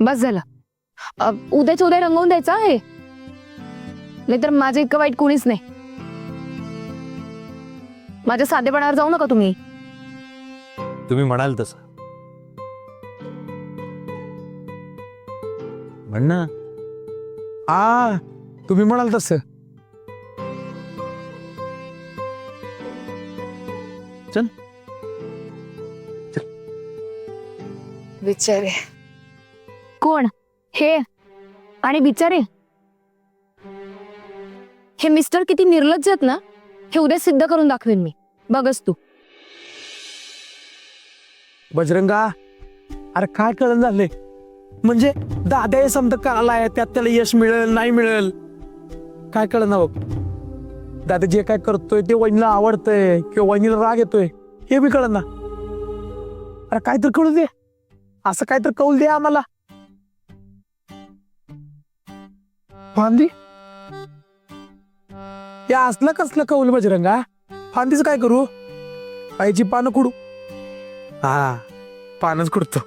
बस झालं. उद्याच उद्या रंगवून द्यायचं आहे, नाहीतर माझं इतकं वाईट कोणीच नाही. माझ्या साधेपणावर जाऊ नका तुम्ही. तुम्ही म्हणाल तसं. म्हण ना. तुम्ही म्हणाल तसं. चल. बिचारे. कोण हे? आणि बिचारे हे मिस्टर किती निर्लज्ज आहेत ना, हे उद्या सिद्ध करून दाखवेन मी. बघच तू. बजरंगा, अरे काय कळण झालंय? म्हणजे दादा हे समजा कालाय, त्यात त्याला यश मिळेल नाही मिळेल काय कळण ना बघ. दादा जे काय करतोय ते वहिनीला आवडतंय किंवा वहिनीला राग येतोय हे बी कळण ना. अरे काय तर कळू दे, असं काय तर कौल दे आम्हाला. फांदी या असलं कसलं कौल बजरंगा? फांदीच काय करू? आईची पानं कुडू? पानच कुडतो.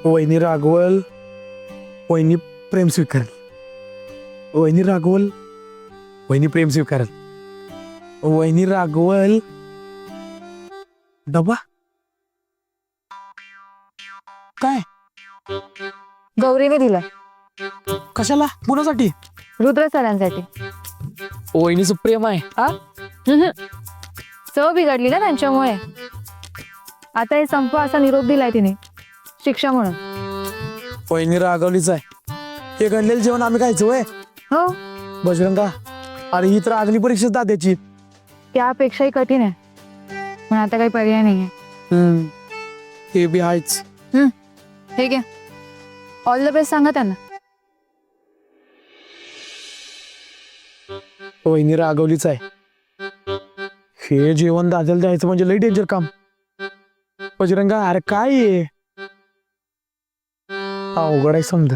वहिनी रागवल, वहिनी प्रेम स्वीकारेल. वहिनी रागवल, वहिनी प्रेम स्वीकारेल. वहिनी रागवल, डबा काय? गौरीने दिला. कशाला? कुणासाठी? रुद्र सरांसाठी. वहिनीचं प्रेम आहे. चव बिघडली ना त्यांच्यामुळे. आता हे संप असा निरोप दिलाय तिने, शिक्षा म्हणून. वहिनी रागवलीच आहे. हे घडलेलं जेवण आम्ही खायचं वय? हो, बजरंगा, अरे ही तर अग्नी परीक्षा दाद्याची. त्यापेक्षाही कठीण आहे, पण आता काही पर्याय नाहीये. हे बी आहेच. हे घ्या, ऑल द बेस्ट सांगा त्यांना. वहिनी रागवलीच आहे. हे जेवण दादाला द्यायचं म्हणजे लई डेंजर काम. बजरंगा, अरे काय आहे? अवघड आहे समजा.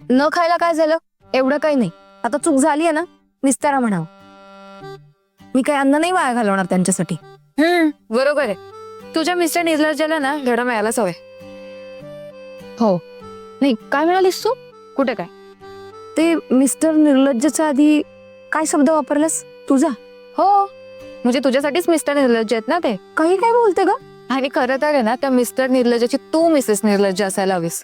न खायला काय झालं? एवढं काही नाही. आता चूक झाली आहे ना, निस्तारा म्हणावं. मी काही अन्न नाही वाया घालवणार त्यांच्यासाठी. बरोबर आहे. तुझ्या मिस्टर निर्लज्जाला ना धडा मिळायलाच हवाय. हो नाही, काय म्हणालीस तू? कुठे काय? ते मिस्टर निर्लज्जच्या आधी काय शब्द वापरलास? तुझा? हो, म्हणजे तुझ्यासाठीच मिस्टर निर्लज्ज आहेत ना ते. काही काय बोलते ग? आणि खरं तर आहे ना, त्या मिस्टर निर्लज्जाची तू मिसेस निर्लज्ज असायला हवीस.